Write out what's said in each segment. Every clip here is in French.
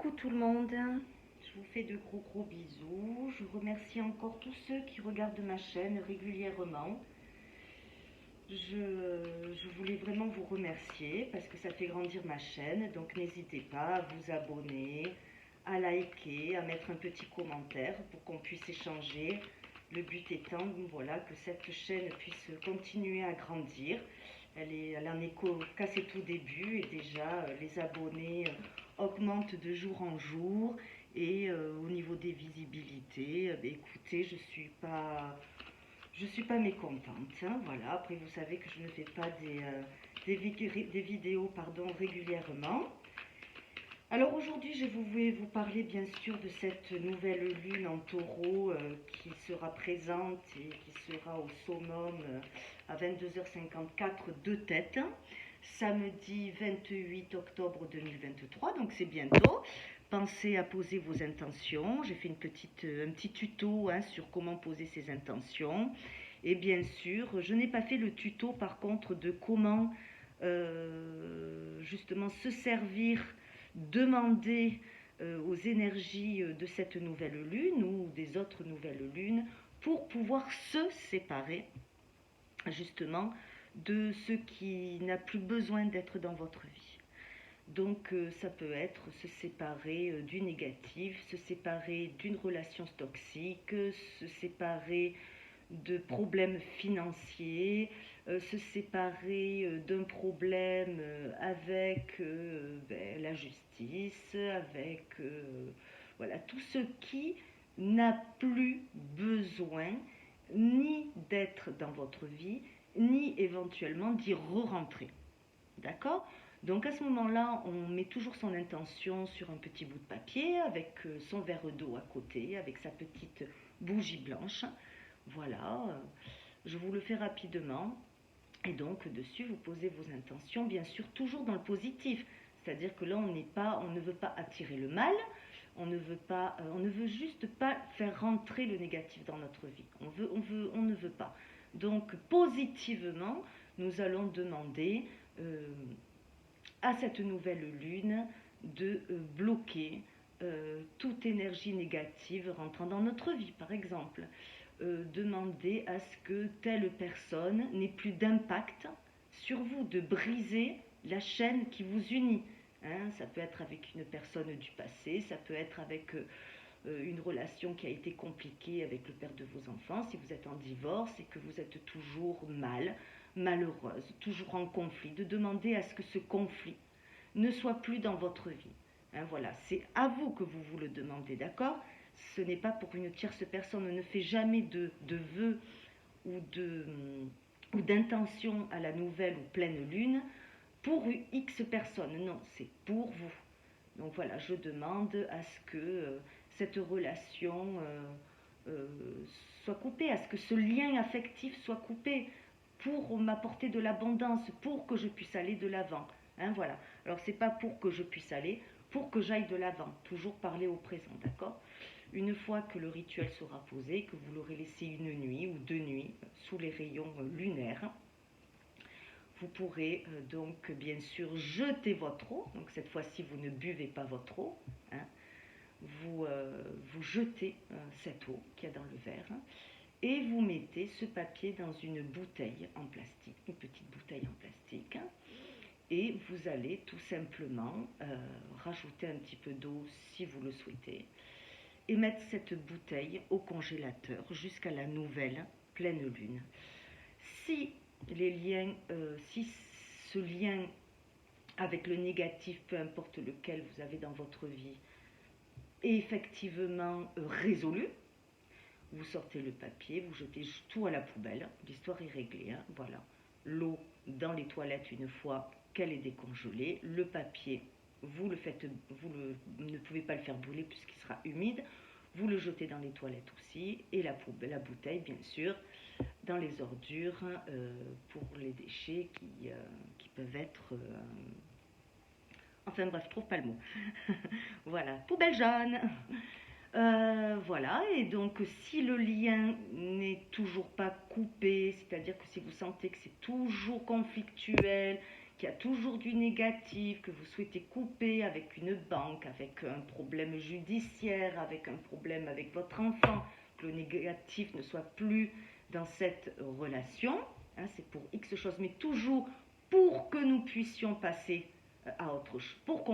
Coucou tout le monde, je vous fais de gros bisous. Je remercie encore tous ceux qui regardent ma chaîne régulièrement. Je voulais vraiment vous remercier parce que ça fait grandir ma chaîne. Donc n'hésitez pas à vous abonner, à liker, à mettre un petit commentaire pour qu'on puisse échanger. Le but étant voilà, que cette chaîne puisse continuer à grandir. Elle en est qu'à ses tout débuts et déjà les abonnés augmentent de jour en jour. Et au niveau des visibilités, écoutez, je suis pas mécontente, hein, voilà. Après, vous savez que je ne fais pas des vidéos régulièrement. Alors aujourd'hui, je vais vous parler bien sûr de cette nouvelle lune en taureau qui sera présente et qui sera au summum à 22h54 de tête, samedi 28 octobre 2023, donc c'est bientôt. Pensez à poser vos intentions. J'ai fait un petit tuto sur comment poser ses intentions. Et bien sûr, je n'ai pas fait le tuto par contre de comment justement se servir, demander aux énergies de cette nouvelle lune ou des autres nouvelles lunes pour pouvoir se séparer justement de ce qui n'a plus besoin d'être dans votre vie. Donc ça peut être se séparer du négatif, se séparer d'une relation toxique, se séparer de problèmes financiers, se séparer d'un problème avec la justice, avec voilà, tout ce qui n'a plus besoin ni d'être dans votre vie, ni éventuellement d'y re-rentrer. D'accord ? Donc à ce moment-là, on met toujours son intention sur un petit bout de papier avec son verre d'eau à côté, avec sa petite bougie blanche. Voilà, je vous le fais rapidement. Et donc dessus, vous posez vos intentions, bien sûr, toujours dans le positif. C'est-à-dire que là, on ne veut pas attirer le mal, on ne veut juste pas faire rentrer le négatif dans notre vie. On ne veut pas. Donc positivement, nous allons demander à cette nouvelle lune de bloquer toute énergie négative rentrant dans notre vie, par exemple. Demander à ce que telle personne n'ait plus d'impact sur vous, de briser la chaîne qui vous unit. Ça peut être avec une personne du passé, ça peut être avec une relation qui a été compliquée avec le père de vos enfants, si vous êtes en divorce et que vous êtes toujours malheureuse, toujours en conflit, de demander à ce que ce conflit ne soit plus dans votre vie. Voilà, c'est à vous que vous le demandez, d'accord ? Ce n'est pas pour une tierce personne. On ne fait jamais de vœux ou d'intention à la nouvelle ou pleine lune pour X personnes. Non, c'est pour vous. Donc voilà, je demande à ce que cette relation soit coupée, à ce que ce lien affectif soit coupé pour m'apporter de l'abondance, pour que je puisse aller de l'avant. Voilà. Alors c'est pas pour que je puisse aller, pour que j'aille de l'avant. Toujours parler au présent, d'accord ? Une fois que le rituel sera posé, que vous l'aurez laissé une nuit ou 2 nuits sous les rayons lunaires, vous pourrez donc bien sûr jeter votre eau. Donc cette fois-ci, vous ne buvez pas votre eau. Vous jetez cette eau qu'il y a dans le verre et vous mettez ce papier dans une bouteille en plastique, une petite bouteille en plastique. Et vous allez tout simplement rajouter un petit peu d'eau si vous le souhaitez et mettre cette bouteille au congélateur jusqu'à la nouvelle pleine lune. Si ce lien avec le négatif, peu importe lequel vous avez dans votre vie, est effectivement résolu, vous sortez le papier, vous jetez tout à la poubelle, l'histoire est réglée, voilà. L'eau dans les toilettes une fois qu'elle est décongelée, le papier, vous ne pouvez pas le faire brûler puisqu'il sera humide, vous le jetez dans les toilettes aussi, et la bouteille bien sûr dans les ordures pour les déchets qui peuvent être enfin bref, je trouve pas le mot. Voilà, poubelle jaune. Voilà, et donc si le lien n'est toujours pas coupé, c'est-à-dire que si vous sentez que c'est toujours conflictuel, qu'il y a toujours du négatif, que vous souhaitez couper avec une banque, avec un problème judiciaire, avec un problème avec votre enfant, que le négatif ne soit plus dans cette relation, hein, c'est pour X choses, mais toujours pour que nous puissions passer à autre chose, pour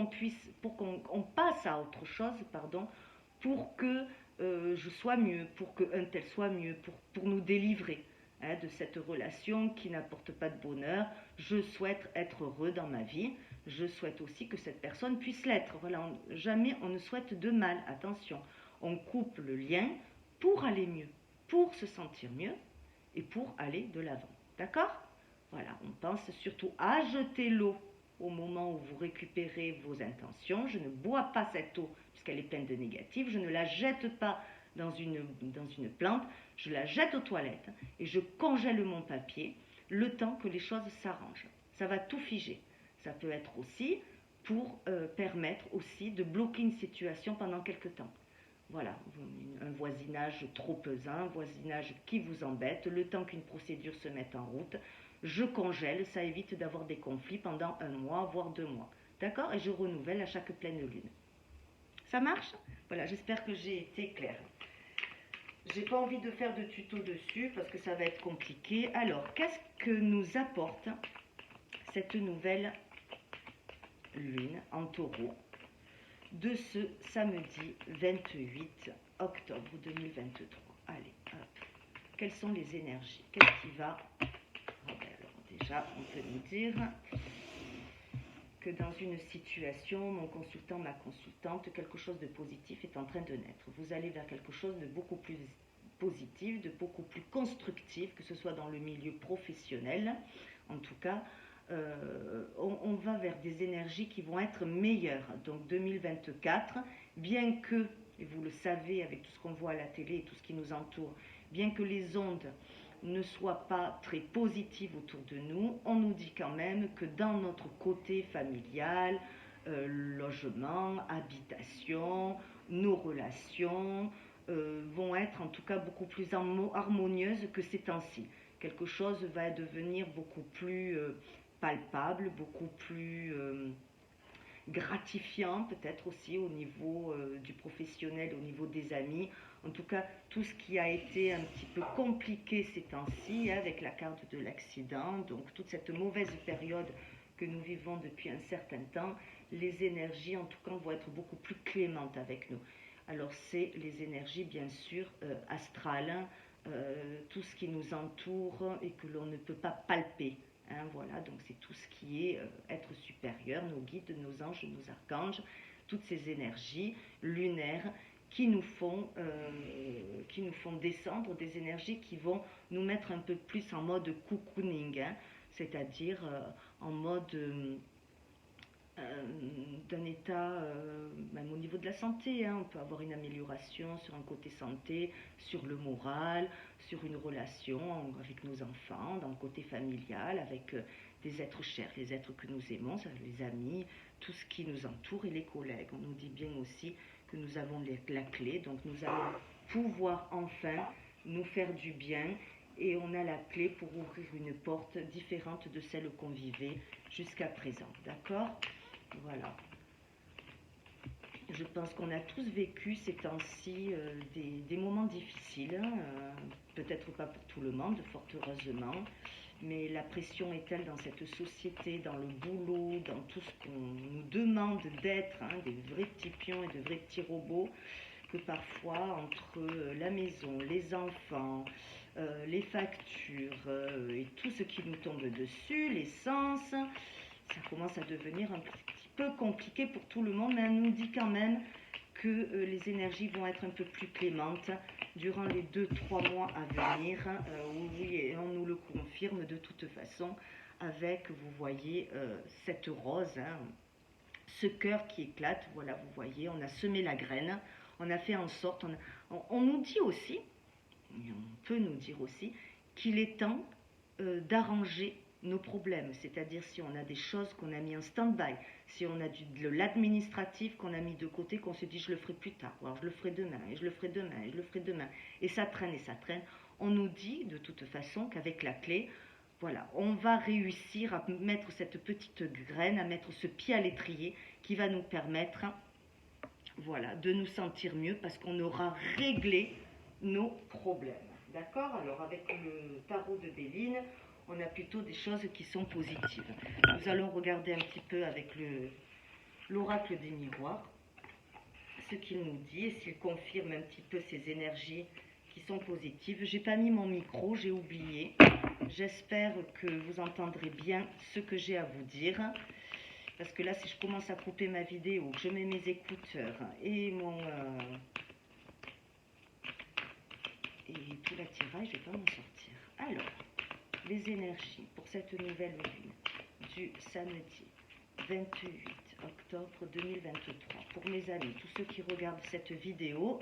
qu'on passe à autre chose, pardon, pour que je sois mieux, pour qu'un tel soit mieux, pour nous délivrer de cette relation qui n'apporte pas de bonheur. Je souhaite être heureux dans ma vie, je souhaite aussi que cette personne puisse l'être. Voilà, jamais on ne souhaite de mal, attention. On coupe le lien pour aller mieux, pour se sentir mieux et pour aller de l'avant. D'accord? Voilà, on pense surtout à jeter l'eau au moment où vous récupérez vos intentions. Je ne bois pas cette eau puisqu'elle est pleine de négatif, je ne la jette pas dans une plante, je la jette aux toilettes et je congèle mon papier le temps que les choses s'arrangent. Ça va tout figer. Ça peut être aussi pour permettre aussi de bloquer une situation pendant quelque temps. Voilà, un voisinage trop pesant, un voisinage qui vous embête, le temps qu'une procédure se mette en route, je congèle, ça évite d'avoir des conflits pendant 1 mois, voire 2 mois. D'accord? Et je renouvelle à chaque pleine lune. Ça marche? Voilà, j'espère que j'ai été claire. J'ai pas envie de faire de tuto dessus parce que ça va être compliqué. Alors, qu'est-ce que nous apporte cette nouvelle lune en taureau de ce samedi 28 octobre 2023? Allez, hop. Quelles sont les énergies? Qu'est-ce qui va? Alors déjà, on peut nous dire que dans une situation, mon consultant, ma consultante, quelque chose de positif est en train de naître. Vous allez vers quelque chose de beaucoup plus positif, de beaucoup plus constructif, que ce soit dans le milieu professionnel. En tout cas, on va vers des énergies qui vont être meilleures. Donc 2024, bien que, et vous le savez avec tout ce qu'on voit à la télé et tout ce qui nous entoure, bien que les ondes ne soient pas très positives autour de nous, on nous dit quand même que dans notre côté familial, logement, habitation, nos relations vont être en tout cas beaucoup plus harmonieuses que ces temps-ci. Quelque chose va devenir beaucoup plus palpable, beaucoup plus gratifiant peut-être aussi au niveau du professionnel, au niveau des amis. En tout cas, tout ce qui a été un petit peu compliqué ces temps-ci avec la carte de l'accident, donc toute cette mauvaise période que nous vivons depuis un certain temps, les énergies en tout cas vont être beaucoup plus clémentes avec nous. Alors c'est les énergies bien sûr astrales, tout ce qui nous entoure et que l'on ne peut pas palper. Hein, voilà, donc c'est tout ce qui est être supérieur, nos guides, nos anges, nos archanges, toutes ces énergies lunaires qui nous font descendre, des énergies qui vont nous mettre un peu plus en mode cocooning, hein, c'est-à-dire en mode d'un état, même au niveau de la santé, hein, on peut avoir une amélioration sur un côté santé, sur le moral, sur une relation avec nos enfants, dans le côté familial, avec des êtres chers, les êtres que nous aimons, les amis, tout ce qui nous entoure et les collègues. On nous dit bien aussi que nous avons la clé, donc nous allons pouvoir enfin nous faire du bien et on a la clé pour ouvrir une porte différente de celle qu'on vivait jusqu'à présent. D'accord ? Voilà. Je pense qu'on a tous vécu ces temps-ci des moments difficiles, hein, peut-être pas pour tout le monde, fort heureusement, mais la pression est telle dans cette société, dans le boulot, dans tout ce qu'on nous demande d'être, hein, des vrais petits pions et de vrais petits robots, que parfois entre la maison, les enfants, les factures et tout ce qui nous tombe dessus, l'essence, ça commence à devenir un petit peu compliqué pour tout le monde, mais on nous dit quand même que les énergies vont être un peu plus clémentes durant les 2-3 mois à venir. Oui, et on nous le confirme de toute façon avec, vous voyez, cette rose, hein, ce cœur qui éclate. Voilà, vous voyez, on a semé la graine, on a fait en sorte, on nous dit aussi, on peut nous dire aussi, qu'il est temps d'arranger nos problèmes, c'est-à-dire si on a des choses qu'on a mis en stand-by, si on a de l'administratif qu'on a mis de côté, qu'on se dit je le ferai plus tard, ou alors je le ferai demain, et je le ferai demain, et je le ferai demain, et ça traîne, on nous dit de toute façon qu'avec la clé, voilà, on va réussir à mettre cette petite graine, à mettre ce pied à l'étrier qui va nous permettre, voilà, de nous sentir mieux parce qu'on aura réglé nos problèmes. D'accord? Alors avec le tarot de Béline, on a plutôt des choses qui sont positives. Nous allons regarder un petit peu avec l'oracle des miroirs ce qu'il nous dit et s'il confirme un petit peu ces énergies qui sont positives. J'ai pas mis mon micro, j'ai oublié. J'espère que vous entendrez bien ce que j'ai à vous dire. Parce que là, si je commence à couper ma vidéo, que je mets mes écouteurs et et tout l'attirail, je ne vais pas m'en sortir. Alors, les énergies pour cette nouvelle lune du samedi 28 octobre 2023. Pour mes amis, tous ceux qui regardent cette vidéo,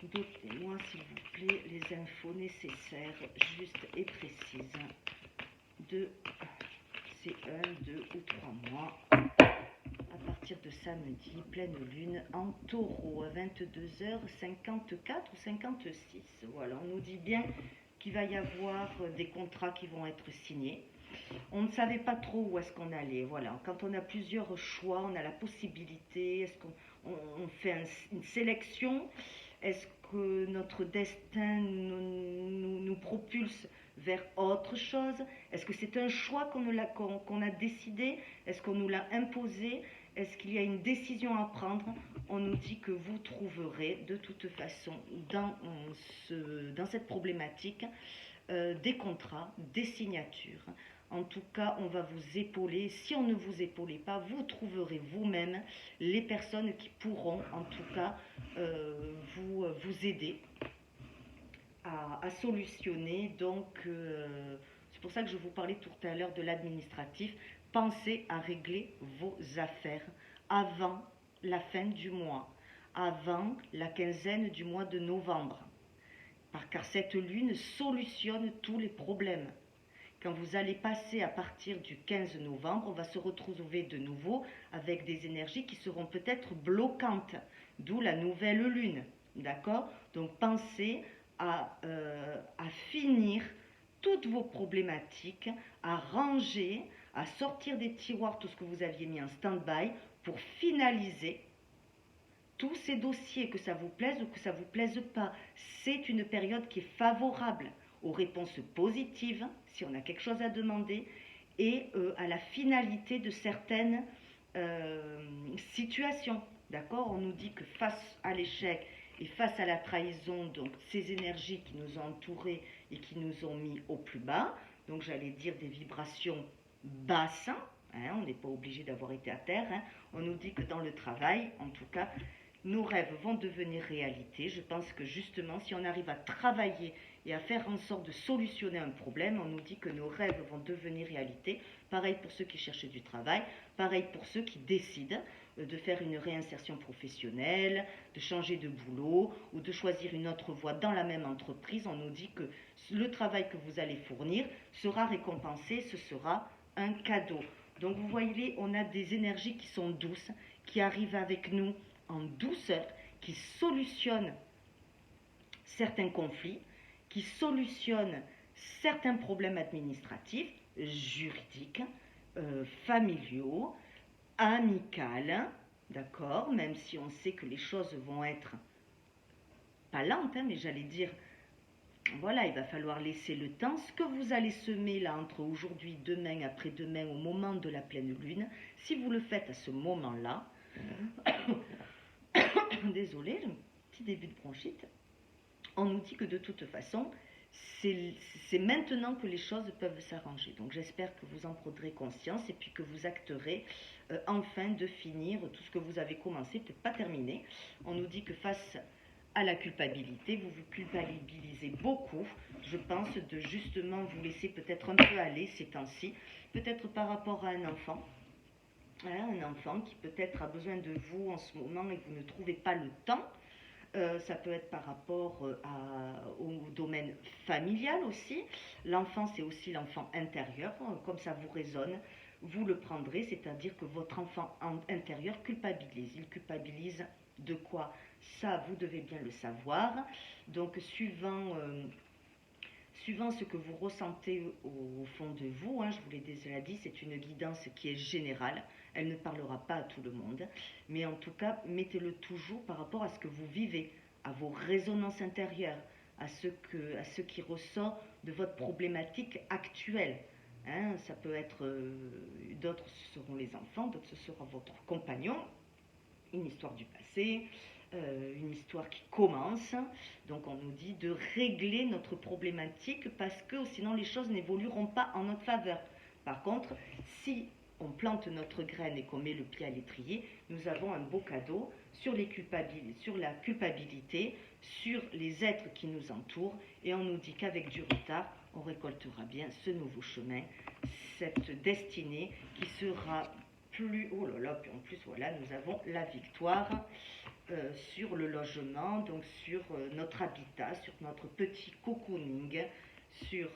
donnez-moi s'il vous plaît les infos nécessaires, justes et précises de ces 1, 2 ou 3 mois. À partir de samedi, pleine lune en taureau à 22h54 ou 56. Voilà, on nous dit bien qu'il va y avoir des contrats qui vont être signés. On ne savait pas trop où est-ce qu'on allait. Voilà, quand on a plusieurs choix, on a la possibilité. Est-ce qu'on fait une sélection? Est-ce que notre destin nous propulse vers autre chose? Est-ce que c'est un choix qu'on a décidé? Est-ce qu'on nous l'a imposé? Est-ce qu'il y a une décision à prendre? On nous dit que vous trouverez de toute façon dans cette problématique des contrats, des signatures. En tout cas, on va vous épauler. Si on ne vous épaulait pas, vous trouverez vous-même les personnes qui pourront, en tout cas, vous aider à solutionner. Donc, c'est pour ça que je vous parlais tout à l'heure de l'administratif. Pensez à régler vos affaires avant la fin du mois, avant la quinzaine du mois de novembre. Car cette lune solutionne tous les problèmes. Quand vous allez passer à partir du 15 novembre, on va se retrouver de nouveau avec des énergies qui seront peut-être bloquantes, d'où la nouvelle lune. D'accord? Donc pensez à finir toutes vos problématiques, à ranger, à sortir des tiroirs tout ce que vous aviez mis en stand-by pour finaliser tous ces dossiers, que ça vous plaise ou que ça ne vous plaise pas. C'est une période qui est favorable aux réponses positives, si on a quelque chose à demander, et à la finalité de certaines situations. D'accord? On nous dit que face à l'échec et face à la trahison, donc ces énergies qui nous ont entourés et qui nous ont mis au plus bas, donc j'allais dire des vibrations basses, hein, on n'est pas obligé d'avoir été à terre, hein. On nous dit que dans le travail, en tout cas, nos rêves vont devenir réalité. Je pense que justement, si on arrive à travailler et à faire en sorte de solutionner un problème, on nous dit que nos rêves vont devenir réalité. Pareil pour ceux qui cherchent du travail, pareil pour ceux qui décident de faire une réinsertion professionnelle, de changer de boulot ou de choisir une autre voie dans la même entreprise. On nous dit que le travail que vous allez fournir sera récompensé, ce sera un cadeau. Donc vous voyez, on a des énergies qui sont douces, qui arrivent avec nous en douceur, qui solutionnent certains conflits, qui solutionnent certains problèmes administratifs, juridiques, familiaux, amicaux, d'accord, même si on sait que les choses vont être pas lentes, hein, mais j'allais dire, voilà, il va falloir laisser le temps. Ce que vous allez semer là entre aujourd'hui, demain, après-demain, au moment de la pleine lune, si vous le faites à ce moment-là, désolé, un petit début de bronchite, on nous dit que de toute façon, c'est maintenant que les choses peuvent s'arranger. Donc j'espère que vous en prendrez conscience et puis que vous acterez enfin de finir tout ce que vous avez commencé, peut-être pas terminé. On nous dit que face à la culpabilité, vous vous culpabilisez beaucoup, je pense, de justement vous laisser peut-être un peu aller ces temps-ci, peut-être par rapport à un enfant qui peut-être a besoin de vous en ce moment et que vous ne trouvez pas le temps. Ça peut être par rapport au domaine familial aussi. L'enfant, c'est aussi l'enfant intérieur. Comme ça vous résonne, vous le prendrez, c'est-à-dire que votre enfant intérieur culpabilise. Il culpabilise de quoi? Ça, vous devez bien le savoir. Donc, suivant suivant ce que vous ressentez au fond de vous, hein, je vous l'ai déjà dit, c'est une guidance qui est générale, elle ne parlera pas à tout le monde, mais en tout cas, mettez-le toujours par rapport à ce que vous vivez, à vos résonances intérieures, à ce qui ressort de votre problématique actuelle. Hein, ça peut être, d'autres ce seront les enfants, d'autres ce sera votre compagnon, une histoire du passé, une histoire qui commence. Donc on nous dit de régler notre problématique parce que sinon les choses n'évolueront pas en notre faveur. Par contre, si on plante notre graine et qu'on met le pied à l'étrier, nous avons un beau cadeau sur la culpabilité, sur les êtres qui nous entourent, et on nous dit qu'avec du retard, on récoltera bien ce nouveau chemin, cette destinée qui sera plus... Oh là là, puis en plus, voilà, nous avons la victoire sur le logement, donc sur notre habitat, sur notre petit cocooning, sur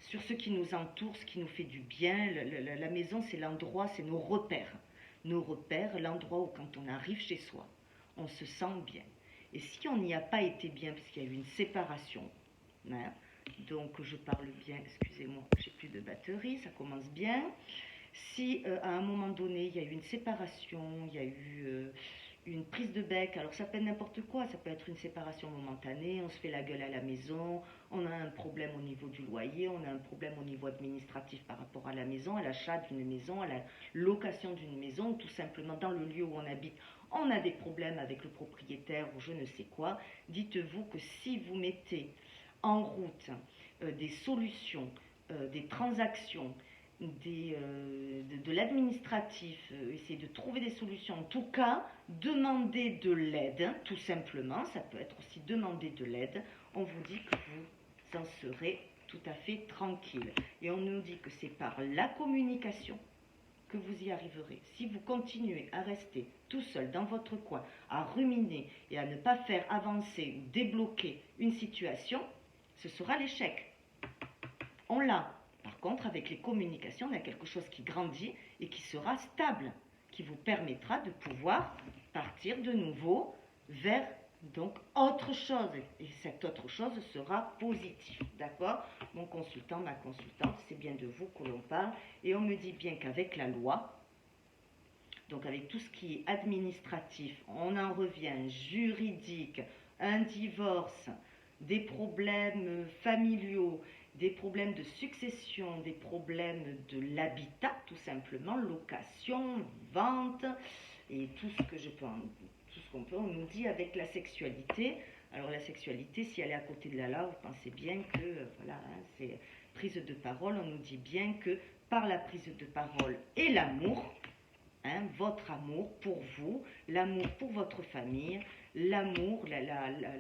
ce qui nous entoure, ce qui nous fait du bien. La maison, c'est l'endroit, c'est nos repères. Nos repères, l'endroit où quand on arrive chez soi, on se sent bien. Et si on n'y a pas été bien, parce qu'il y a eu une séparation, hein, donc je parle bien, excusez-moi, j'ai plus de batterie, ça commence bien. Si à un moment donné, il y a eu une séparation, il y a eu une prise de bec, alors ça peut être n'importe quoi, ça peut être une séparation momentanée, on se fait la gueule à la maison, on a un problème au niveau du loyer, on a un problème au niveau administratif par rapport à la maison, à l'achat d'une maison, à la location d'une maison, ou tout simplement dans le lieu où on habite, on a des problèmes avec le propriétaire ou je ne sais quoi. Dites-vous que si vous mettez en route des solutions, des transactions, de l'administratif, essayer de trouver des solutions, en tout cas, demander de l'aide, tout simplement, ça peut être aussi demander de l'aide, on vous dit que vous en serez tout à fait tranquille. Et on nous dit que c'est par la communication que vous y arriverez. Si vous continuez à rester tout seul dans votre coin, à ruminer et à ne pas faire avancer ou débloquer une situation, ce sera l'échec. On l'a. Par contre, avec les communications, on a quelque chose qui grandit et qui sera stable, qui vous permettra de pouvoir partir de nouveau vers donc autre chose. Et cette autre chose sera positive. D'accord? Mon consultant, ma consultante, c'est bien de vous que l'on parle. Et on me dit bien qu'avec la loi, donc avec tout ce qui est administratif, on en revient, juridique, un divorce, des problèmes familiaux, des problèmes de succession, des problèmes de l'habitat, tout simplement, location, vente, et tout ce que tout ce qu'on peut, on nous dit avec la sexualité. Alors la sexualité, si elle est à côté de la loi, vous pensez bien que, voilà, hein, c'est prise de parole, on nous dit bien que par la prise de parole et l'amour, hein, votre amour pour vous, l'amour pour votre famille, l'amour,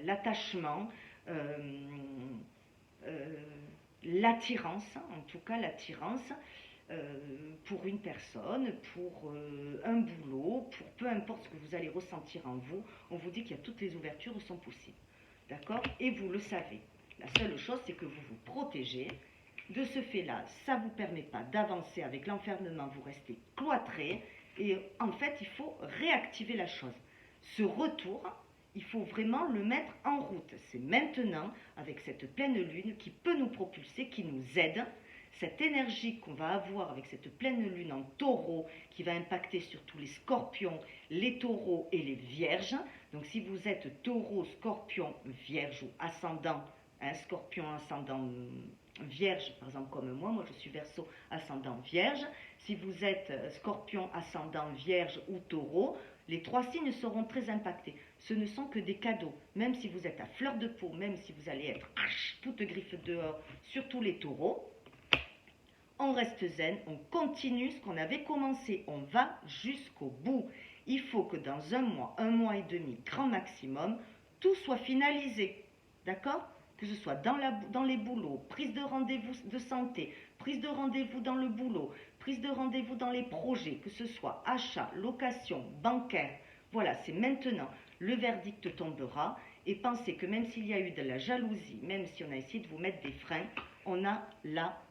l'attachement, l'attirance, en tout cas l'attirance pour une personne, pour un boulot, pour peu importe ce que vous allez ressentir en vous, on vous dit qu'il y a toutes les ouvertures sont possibles. D'accord? Et vous le savez. La seule chose, c'est que vous vous protégez. De ce fait-là, ça ne vous permet pas d'avancer avec l'enfermement, vous restez cloîtré. Et en fait, il faut réactiver la chose. Ce retour, il faut vraiment le mettre en route. C'est maintenant, avec cette pleine lune, qui peut nous propulser, qui nous aide. Cette énergie qu'on va avoir avec cette pleine lune en taureau, qui va impacter sur tous les scorpions, les taureaux et les vierges. Donc si vous êtes taureau, scorpion, vierge ou ascendant, un scorpion ascendant vierge, par exemple comme moi je suis verseau ascendant vierge. Si vous êtes scorpion ascendant vierge ou taureau, les trois signes seront très impactés. Ce ne sont que des cadeaux. Même si vous êtes à fleur de peau, même si vous allez être toute griffe dehors, surtout les taureaux, on reste zen, on continue ce qu'on avait commencé, on va jusqu'au bout. Il faut que dans un mois et demi, grand maximum, tout soit finalisé. D'accord ? Que ce soit dans les boulots, prise de rendez-vous de santé, prise de rendez-vous dans le boulot, prise de rendez-vous dans les projets, que ce soit achat, location, bancaire. Voilà, c'est maintenant. Le verdict tombera et pensez que même s'il y a eu de la jalousie, même si on a essayé de vous mettre des freins, on a là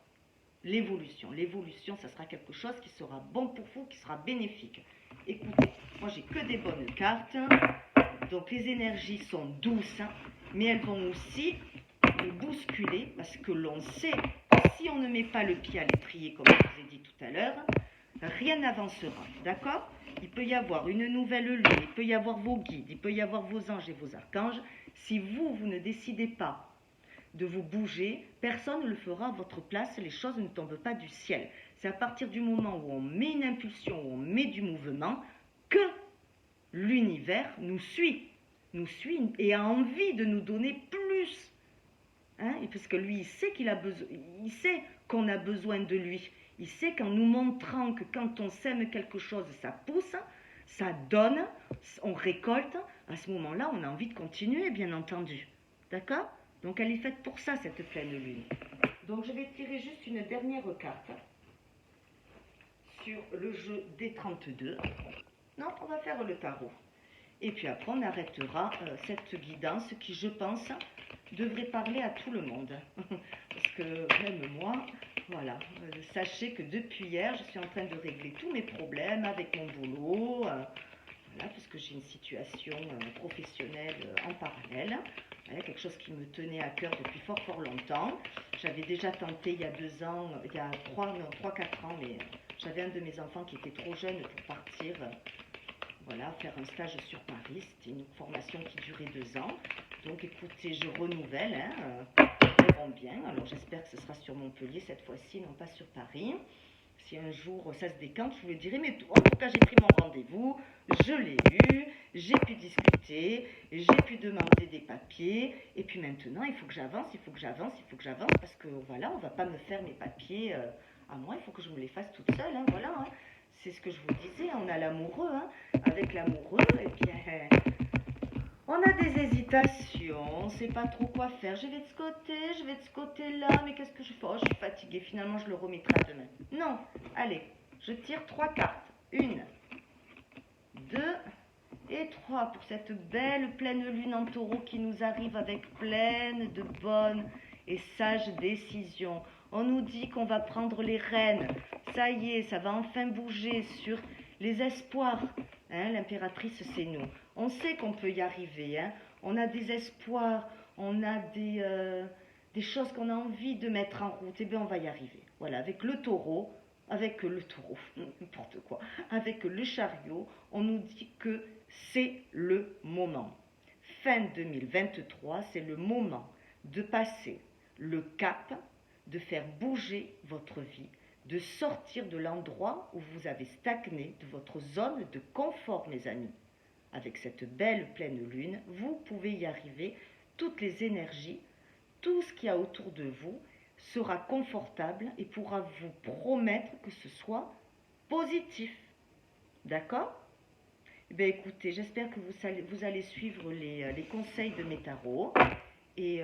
l'évolution. L'évolution, ça sera quelque chose qui sera bon pour vous, qui sera bénéfique. Écoutez, moi j'ai que des bonnes cartes, donc les énergies sont douces, mais elles vont aussi et bousculer, parce que l'on sait que si on ne met pas le pied à l'étrier, comme je vous ai dit tout à l'heure, rien n'avancera, d'accord? Il peut y avoir une nouvelle lune, il peut y avoir vos guides, il peut y avoir vos anges et vos archanges. Si vous ne décidez pas de vous bouger, personne ne le fera à votre place, les choses ne tombent pas du ciel. C'est à partir du moment où on met une impulsion, où on met du mouvement, que l'univers nous suit et a envie de nous donner plus. Hein, parce que lui, il sait qu'il a besoin, il sait qu'on a besoin de lui. Il sait qu'en nous montrant que quand on sème quelque chose, ça pousse, ça donne, on récolte. À ce moment-là, on a envie de continuer, bien entendu. D'accord? Donc elle est faite pour ça, cette pleine lune. Donc je vais tirer juste une dernière carte sur le jeu des 32. Non, on va faire le tarot. Et puis après, on arrêtera cette guidance qui, je pense, devrait parler à tout le monde. Parce que même moi, voilà, sachez que depuis hier, je suis en train de régler tous mes problèmes avec mon boulot. Voilà, parce que j'ai une situation professionnelle en parallèle. Voilà, quelque chose qui me tenait à cœur depuis fort longtemps. J'avais déjà tenté il y a 2 ans, il y a 3-4 ans, mais j'avais un de mes enfants qui était trop jeune pour partir. Voilà, faire un stage sur Paris, c'était une formation qui durait 2 ans. Donc écoutez, je renouvelle, vraiment bien. Alors j'espère que ce sera sur Montpellier cette fois-ci, non pas sur Paris. Si un jour ça se décante, je vous le dirai, mais en tout cas j'ai pris mon rendez-vous, je l'ai eu, j'ai pu discuter, j'ai pu demander des papiers, et puis maintenant il faut que j'avance, parce que voilà, on ne va pas me faire mes papiers à moi, il faut que je me les fasse toute seule, hein, voilà. Hein. C'est ce que je vous disais, on a l'amoureux, hein. Avec l'amoureux, et bien, on a des hésitations, on ne sait pas trop quoi faire. Je vais de ce côté, je vais de ce côté-là, mais qu'est-ce que je fais? Oh, je suis fatiguée, finalement je le remettrai à demain. Non, allez, je tire 3 cartes. 1, 2 et 3 pour cette belle pleine lune en taureau qui nous arrive avec pleine de bonnes et sages décisions. On nous dit qu'on va prendre les rênes. Ça y est, ça va enfin bouger sur les espoirs. Hein, l'impératrice, c'est nous. On sait qu'on peut y arriver. Hein. On a des espoirs, on a des choses qu'on a envie de mettre en route. Eh bien, on va y arriver. Voilà, avec le taureau, n'importe quoi, avec le chariot, on nous dit que c'est le moment. Fin 2023, c'est le moment de passer le cap, de faire bouger votre vie, de sortir de l'endroit où vous avez stagné, de votre zone de confort, mes amis. Avec cette belle pleine lune, vous pouvez y arriver. Toutes les énergies, tout ce qu'il y a autour de vous sera confortable et pourra vous promettre que ce soit positif. D'accord? Eh bien, écoutez, j'espère que vous allez suivre les conseils de mes tarots. Et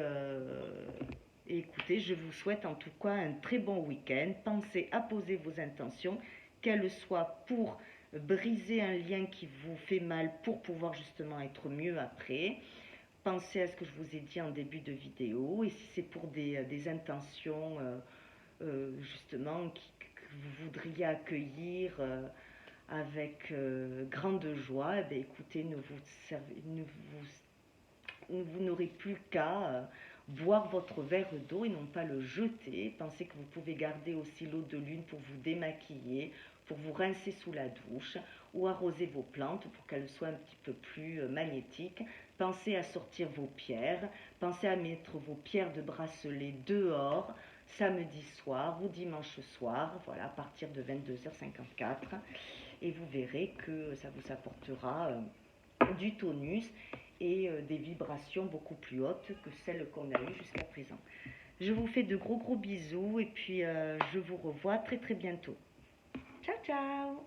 écoutez, je vous souhaite en tout cas un très bon week-end. Pensez à poser vos intentions, qu'elles soient pour briser un lien qui vous fait mal pour pouvoir justement être mieux après. Pensez à ce que je vous ai dit en début de vidéo. Et si c'est pour des intentions justement que vous voudriez accueillir avec grande joie, eh bien, écoutez, vous n'aurez plus qu'à boire votre verre d'eau et non pas le jeter. Pensez que vous pouvez garder aussi l'eau de lune pour vous démaquiller, pour vous rincer sous la douche ou arroser vos plantes pour qu'elles soient un petit peu plus magnétiques. Pensez à sortir vos pierres, pensez à mettre vos pierres de bracelet dehors, samedi soir ou dimanche soir, voilà, à partir de 22h54. Et vous verrez que ça vous apportera du tonus et des vibrations beaucoup plus hautes que celles qu'on a eues jusqu'à présent. Je vous fais de gros bisous et puis je vous revois très bientôt. Ciao ciao!